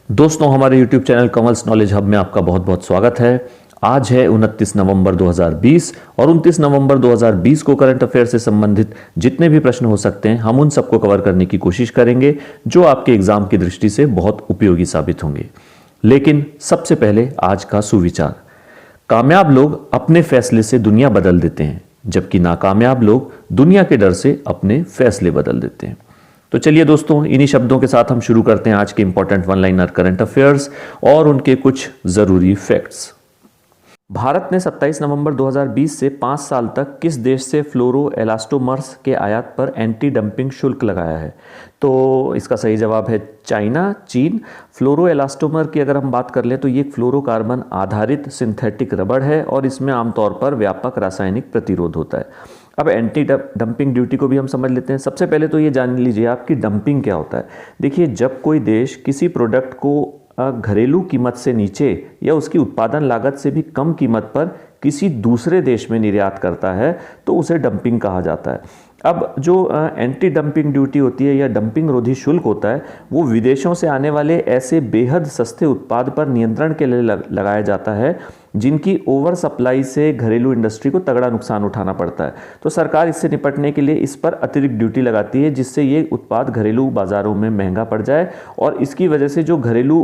दोस्तों, हमारे YouTube channel Kamal's knowledge hub में आपका बहुत बहुत स्वागत है। आज है 29 नवंबर 2020 और 29 नवंबर 2020 को करंट अफेयर से संबंधित जितने भी प्रश्न हो सकते हैं हम उन सबको कवर करने की कोशिश करेंगे जो आपके एग्जाम की दृष्टि से बहुत उपयोगी साबित होंगे। लेकिन सबसे पहले आज का सुविचार। कामयाब लोग अपने फैसले से दुनिया बदल देते हैं, जबकि नाकामयाब लोग दुनिया के डर से अपने फैसले बदल देते हैं। तो चलिए दोस्तों, इन्हीं शब्दों के साथ हम शुरू करते हैं आज के important one liner current affairs और उनके कुछ जरूरी फैक्ट्स। भारत ने 27 नवंबर 2020 से 5 साल तक किस देश से फ्लोरो एलास्टोमर्स के आयात पर एंटी डंपिंग शुल्क लगाया है? तो इसका सही जवाब है चाइना, चीन। फ्लोरो एलास्टोमर की अगर हम बात कर लें तो ये एक फ्लोरोकार्बन आधारित सिंथेटिक रबड़ है और इसमें आमतौर पर व्यापक रासायनिक प्रतिरोध होता है। अब एंटी डंपिंग ड्यूटी को भी हम समझ लेते हैं। सबसे पहले तो ये जान लीजिए आप कि डंपिंग क्या होता है। देखिए, जब कोई देश किसी प्रोडक्ट को घरेलू कीमत से नीचे या उसकी उत्पादन लागत से भी कम कीमत पर किसी दूसरे देश में निर्यात करता है तो उसे डंपिंग कहा जाता है। अब जो एंटी डंपिंग ड्यूटी होती है या डंपिंग रोधी शुल्क होता है, वो विदेशों से आने वाले ऐसे बेहद सस्ते उत्पाद पर नियंत्रण के लिए लगाया जाता है जिनकी ओवर सप्लाई से घरेलू इंडस्ट्री को तगड़ा नुकसान उठाना पड़ता है। तो सरकार इससे निपटने के लिए इस पर अतिरिक्त ड्यूटी लगाती है, जिससे ये उत्पाद घरेलू बाजारों में महंगा पड़ जाए और इसकी वजह से जो घरेलू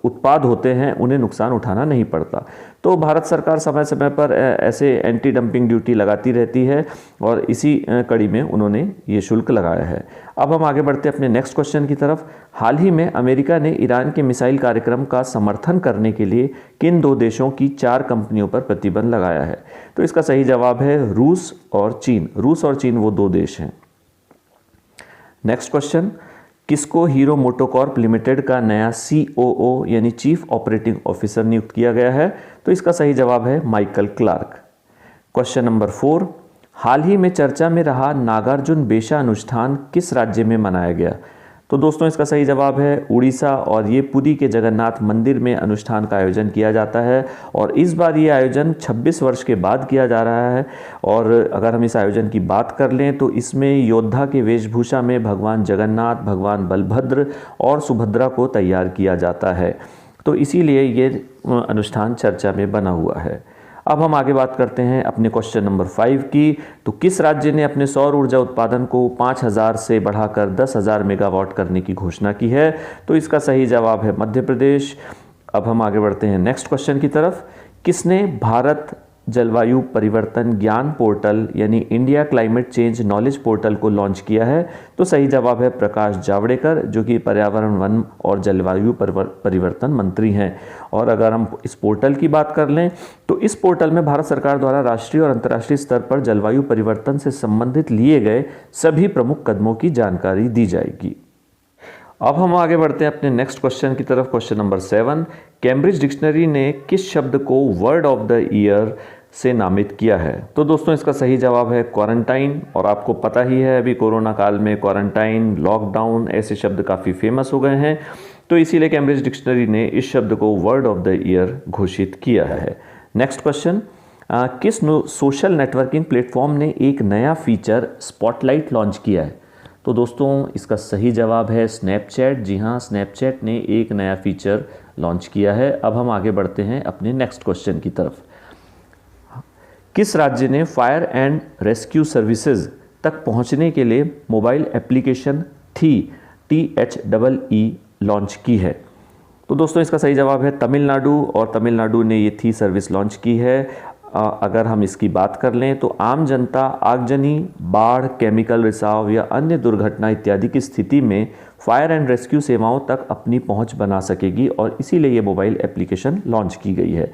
उत्पाद होते हैं उन्हें नुकसान उठाना नहीं पड़ता। तो भारत सरकार समय समय पर ऐसे एंटी डंपिंग ड्यूटी लगाती रहती है और इसी कड़ी में उन्होंने ये शुल्क लगाया है। अब हम आगे बढ़ते हैं अपने नेक्स्ट क्वेश्चन की तरफ। हाल ही में अमेरिका ने ईरान के मिसाइल कार्यक्रम का समर्थन करने के लिए किन दो देशों की 4 कंपनियों पर प्रतिबंध लगाया है? तो इसका सही जवाब है रूस और चीन। रूस और चीन वो 2 देश हैं। नेक्स्ट क्वेश्चन, किसको हीरो मोटोकॉर्प लिमिटेड का नया COO यानी चीफ ऑपरेटिंग ऑफिसर नियुक्त किया गया है? तो इसका सही जवाब है माइकल क्लार्क। क्वेश्चन नंबर 4, हाल ही में चर्चा में रहा नागार्जुन बेशा अनुष्ठान किस राज्य में मनाया गया? तो दोस्तों, इसका सही जवाब है उड़ीसा और ये पुरी के जगन्नाथ मंदिर में अनुष्ठान का आयोजन किया जाता है और इस बार ये आयोजन 26 वर्ष के बाद किया जा रहा है। और अगर हम इस आयोजन की बात कर लें तो इसमें योद्धा के वेशभूषा में भगवान जगन्नाथ, भगवान बलभद्र और सुभद्रा को तैयार किया जाता है। तो इसीलिए ये अनुष्ठान चर्चा में बना हुआ है। अब हम आगे बात करते हैं अपने क्वेश्चन नंबर 5 की। तो किस राज्य ने अपने सौर ऊर्जा उत्पादन को 5000 से बढ़ाकर 10,000 मेगावाट करने की घोषणा की है? तो इसका सही जवाब है मध्य प्रदेश। अब हम आगे बढ़ते हैं नेक्स्ट क्वेश्चन की तरफ। किसने भारत जलवायु परिवर्तन ज्ञान पोर्टल यानी India climate change knowledge portal को लॉन्च किया है? तो सही जवाब है प्रकाश जावड़ेकर, जो कि पर्यावरण, वन और जलवायु परिवर्तन मंत्री हैं। और अगर हम इस पोर्टल की बात कर लें तो इस पोर्टल में भारत सरकार द्वारा राष्ट्रीय और अंतर्राष्ट्रीय स्तर पर जलवायु परिवर्तन से संबंधित लिए गए सभी प्रमुख कदमों की जानकारी दी जाएगी। अब हम आगे बढ़ते हैं अपने नेक्स्ट क्वेश्चन की तरफ। क्वेश्चन नंबर 7, कैम्ब्रिज डिक्शनरी ने किस शब्द को वर्ड ऑफ द ईयर से नामित किया है? तो दोस्तों, इसका सही जवाब है क्वारंटाइन। और आपको पता ही है अभी कोरोना काल में क्वारंटाइन, लॉकडाउन ऐसे शब्द काफ़ी फेमस हो गए हैं, तो इसीलिए कैम्ब्रिज डिक्शनरी ने इस शब्द को वर्ड ऑफ द ईयर घोषित किया है। नेक्स्ट क्वेश्चन, किस सोशल नेटवर्किंग प्लेटफॉर्म ने एक नया फीचर स्पॉटलाइट लॉन्च किया है? तो दोस्तों, इसका सही जवाब है स्नैपचैट। जी हाँ, स्नैपचैट ने एक नया फीचर लॉन्च किया है। अब हम आगे बढ़ते हैं अपने नेक्स्ट क्वेश्चन की तरफ। किस राज्य ने फायर एंड रेस्क्यू सर्विसेज तक पहुंचने के लिए मोबाइल एप्लीकेशन THEE लॉन्च की है? तो दोस्तों, इसका सही जवाब है तमिलनाडु और तमिलनाडु ने ये थी सर्विस लॉन्च की है। अगर हम इसकी बात कर लें तो आम जनता आगजनी, बाढ़, केमिकल रिसाव या अन्य दुर्घटना इत्यादि की स्थिति में फायर एंड रेस्क्यू सेवाओं तक अपनी पहुंच बना सकेगी और इसीलिए ये मोबाइल एप्लीकेशन लॉन्च की गई है।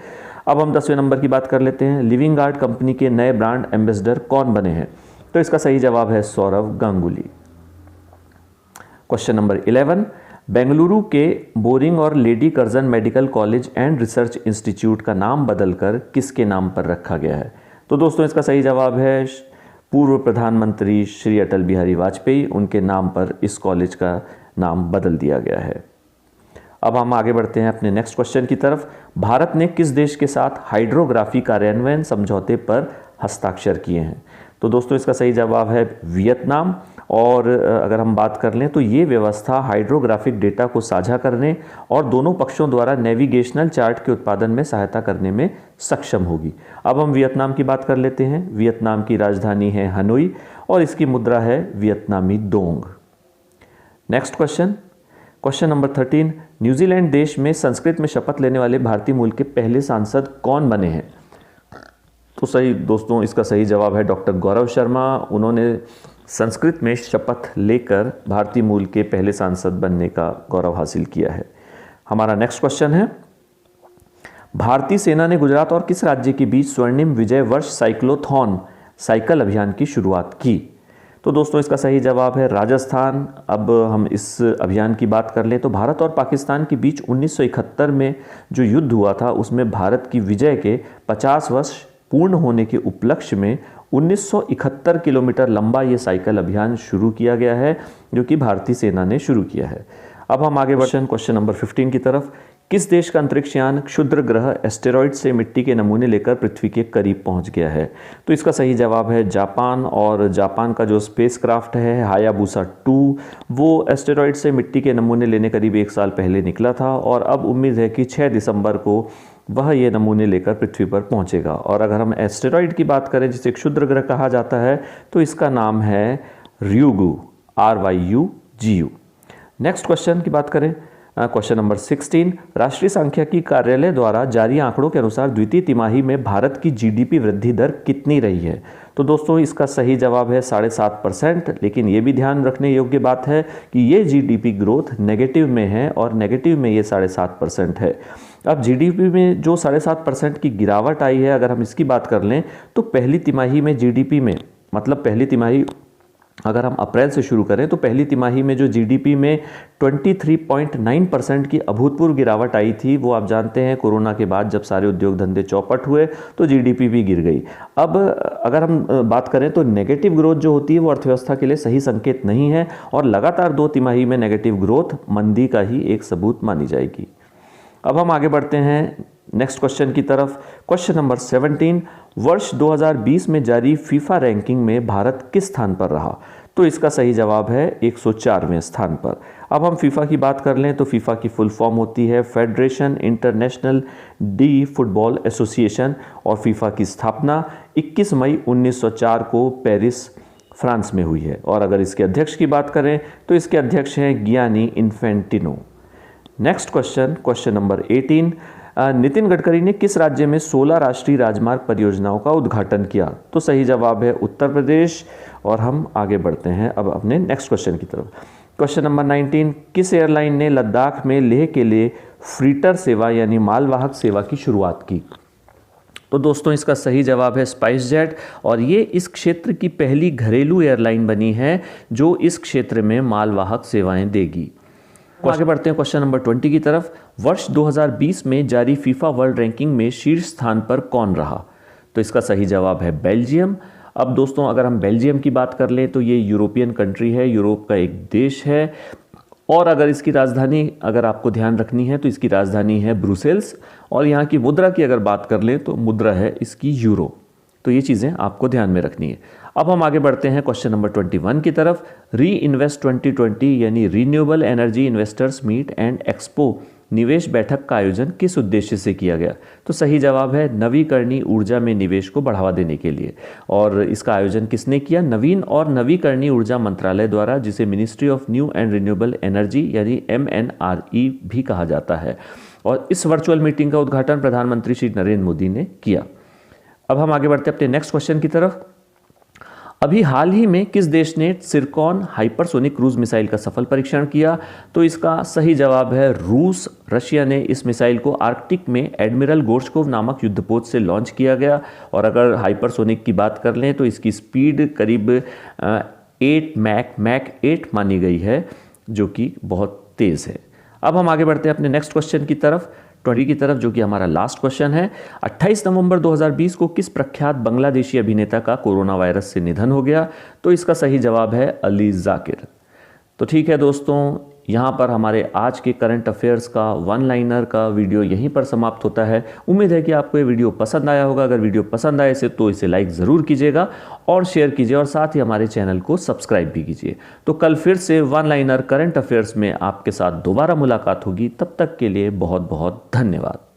अब हम 10वें नंबर की बात कर लेते हैं। लिविंग गार्ड कंपनी के नए ब्रांड एम्बेसडर कौन बने हैं? तो इसका सही जवाब है सौरव गांगुली। क्वेश्चन नंबर 11, बेंगलुरु के बोरिंग और lady Curzon medical college and research institute का नाम बदलकर किसके नाम पर रखा गया है? तो दोस्तों, इसका सही जवाब है पूर्व प्रधानमंत्री श्री अटल बिहारी वाजपेयी, उनके नाम पर इस कॉलेज का नाम बदल दिया गया है। अब हम आगे बढ़ते हैं अपने नेक्स्ट क्वेश्चन की तरफ। भारत ने किस देश के साथ हाइड्रोग्राफी कार्यान्वयन समझौते पर हस्ताक्षर किए हैं? तो दोस्तों, इसका सही जवाब है वियतनाम। और अगर हम बात कर लें तो ये व्यवस्था हाइड्रोग्राफिक डेटा को साझा करने और दोनों पक्षों द्वारा नेविगेशनल चार्ट के उत्पादन में सहायता करने में सक्षम होगी। अब हम वियतनाम की बात कर लेते हैं। वियतनाम की राजधानी है हनोई और इसकी मुद्रा है वियतनामी दोंग। नेक्स्ट क्वेश्चन नंबर 13, न्यूजीलैंड देश में संस्कृत में शपथ लेने वाले भारतीय मूल के पहले सांसद कौन बने हैं? तो सही दोस्तों, इसका सही जवाब है डॉक्टर गौरव शर्मा। उन्होंने संस्कृत में शपथ लेकर भारतीय मूल के पहले सांसद बनने का गौरव हासिल किया है। हमारा नेक्स्ट क्वेश्चन है, भारतीय सेना ने गुजरात और किस राज्य के बीच स्वर्णिम विजय वर्ष साइक्लोथॉन साइकिल अभियान की शुरुआत की? तो दोस्तों इसका सही जवाब है राजस्थान। अब हम इस अभियान की बात कर लें तो भारत और पाकिस्तान के बीच 1971 में जो युद्ध हुआ था उसमें भारत की विजय के 50 वर्ष पूर्ण होने के उपलक्ष्य में 1971 किलोमीटर लंबा ये साइकिल अभियान शुरू किया गया है, जो कि भारतीय सेना ने शुरू किया है। अब हम आगे बढ़ते हैं क्वेश्चन नंबर 15 की तरफ। किस देश का अंतरिक्ष यान क्षुद्र ग्रह एस्टेरॉइड से मिट्टी के नमूने लेकर पृथ्वी के करीब पहुंच गया है? तो इसका सही जवाब है जापान। और जापान का जो स्पेसक्राफ्ट है हायाबुसा 2 वो एस्टेरॉइड से मिट्टी के नमूने लेने करीब 1 साल पहले निकला था और अब उम्मीद है कि 6 दिसंबर को वह ये नमूने लेकर पृथ्वी पर पहुंचेगा। और अगर हम एस्टेरॉइड की बात करें जिसे क्षुद्र ग्रह कहा जाता है तो इसका नाम है RYUGU, RYUGU। नेक्स्ट क्वेश्चन की बात करें, क्वेश्चन नंबर 16, राष्ट्रीय सांख्यिकी कार्यालय द्वारा जारी आंकड़ों के अनुसार द्वितीय तिमाही में भारत की GDP वृद्धि दर कितनी रही है? तो दोस्तों इसका सही जवाब है 7.5%। लेकिन ये भी ध्यान रखने योग्य बात है कि ये GDP ग्रोथ नेगेटिव में है और नेगेटिव में ये 7.5% है। अब GDP में जो 7.5% की गिरावट आई है, अगर हम इसकी बात कर लें तो पहली तिमाही में GDP में, मतलब पहली तिमाही अगर हम अप्रैल से शुरू करें तो पहली तिमाही में जो GDP में 23.9% की अभूतपूर्व गिरावट आई थी, वो आप जानते हैं कोरोना के बाद जब सारे उद्योग धंधे चौपट हुए तो GDP भी गिर गई। अब अगर हम बात करें तो नेगेटिव ग्रोथ जो होती है वो अर्थव्यवस्था के लिए सही संकेत नहीं है और लगातार 2 तिमाही में नेगेटिव ग्रोथ मंदी का ही एक सबूत मानी जाएगी। अब हम आगे बढ़ते हैं नेक्स्ट क्वेश्चन की तरफ। क्वेश्चन नंबर 17, वर्ष 2020 में जारी फीफा रैंकिंग में भारत किस स्थान पर रहा? तो इसका सही जवाब है 104वें स्थान पर। अब हम फीफा की बात कर लें तो फीफा की फुल फॉर्म होती है federation international D football association और फीफा की स्थापना 21 मई 1904 को पेरिस फ्रांस में हुई है। और अगर इसके अध्यक्ष की बात करें तो इसके अध्यक्ष हैं Gianni Infantino. Next question number 18, Nitin Gadkari ने किस राज्य में 16 राष्ट्रीय राजमार्ग परियोजनाओं का उद्घाटन किया? तो सही जवाब है उत्तर प्रदेश। और हम आगे बढ़ते हैं अब अपने नेक्स्ट क्वेश्चन की तरफ। क्वेश्चन नंबर 19, किस एयरलाइन ने लद्दाख में लेह के लिए फ्रीटर सेवा यानी मालवाहक सेवा की शुरुआत की? तो दोस्तों इसका सही जवाब है स्पाइस जेट और ये इस क्षेत्र की पहली घरेलू एयरलाइन बनी है जो इस क्षेत्र में मालवाहक सेवाएं देगी। आगे बढ़ते हैं क्वेश्चन नंबर 20 की तरफ। वर्ष 2020 में जारी फीफा वर्ल्ड रैंकिंग में शीर्ष स्थान पर कौन रहा? तो इसका सही जवाब है बेल्जियम। अब दोस्तों अगर हम बेल्जियम की बात कर लें तो ये यूरोपियन कंट्री है, यूरोप का एक देश है। और अगर इसकी राजधानी अगर आपको ध्यान रखनी है तो इसकी राजधानी है ब्रुसेल्स। और यहाँ की मुद्रा की अगर बात कर लें तो मुद्रा है इसकी यूरो। तो ये चीज़ें आपको ध्यान में रखनी है। अब हम आगे बढ़ते हैं क्वेश्चन नंबर 21 की तरफ। री इन्वेस्ट 2020 यानी renewable energy investors meet and expo निवेश बैठक का आयोजन किस उद्देश्य से किया गया? तो सही जवाब है नवीकरणीय ऊर्जा में निवेश को बढ़ावा देने के लिए। और इसका आयोजन किसने किया? नवीन और नवीकरणीय ऊर्जा मंत्रालय द्वारा, जिसे ministry of new and renewable energy यानी MNRE भी कहा जाता है। और इस वर्चुअल मीटिंग का उद्घाटन प्रधानमंत्री श्री नरेंद्र मोदी ने किया। अब हम आगे बढ़ते हैं अपने नेक्स्ट क्वेश्चन की तरफ। अभी हाल ही में किस देश ने सिरकॉन हाइपरसोनिक क्रूज मिसाइल का सफल परीक्षण किया? तो इसका सही जवाब है रूस। रशिया ने इस मिसाइल को आर्कटिक में एडमिरल गोर्शकोव नामक युद्धपोत से लॉन्च किया गया। और अगर हाइपरसोनिक की बात कर लें तो इसकी स्पीड करीब 8 मैक 8 मानी गई है, जो कि बहुत तेज़ है। अब हम आगे बढ़ते हैं अपने नेक्स्ट क्वेश्चन की तरफ 20 की तरफ, जो कि हमारा लास्ट क्वेश्चन है। 28 नवंबर 2020 को किस प्रख्यात बांग्लादेशी अभिनेता का कोरोना वायरस से निधन हो गया? तो इसका सही जवाब है अली जाकिर। तो ठीक है दोस्तों, यहाँ पर हमारे आज के करंट अफेयर्स का वन लाइनर का वीडियो यहीं पर समाप्त होता है। उम्मीद है कि आपको ये वीडियो पसंद आया होगा। अगर वीडियो पसंद आए तो इसे लाइक ज़रूर कीजिएगा और शेयर कीजिए और साथ ही हमारे चैनल को सब्सक्राइब भी कीजिए। तो कल फिर से वन लाइनर करंट अफेयर्स में आपके साथ दोबारा मुलाकात होगी। तब तक के लिए बहुत बहुत धन्यवाद।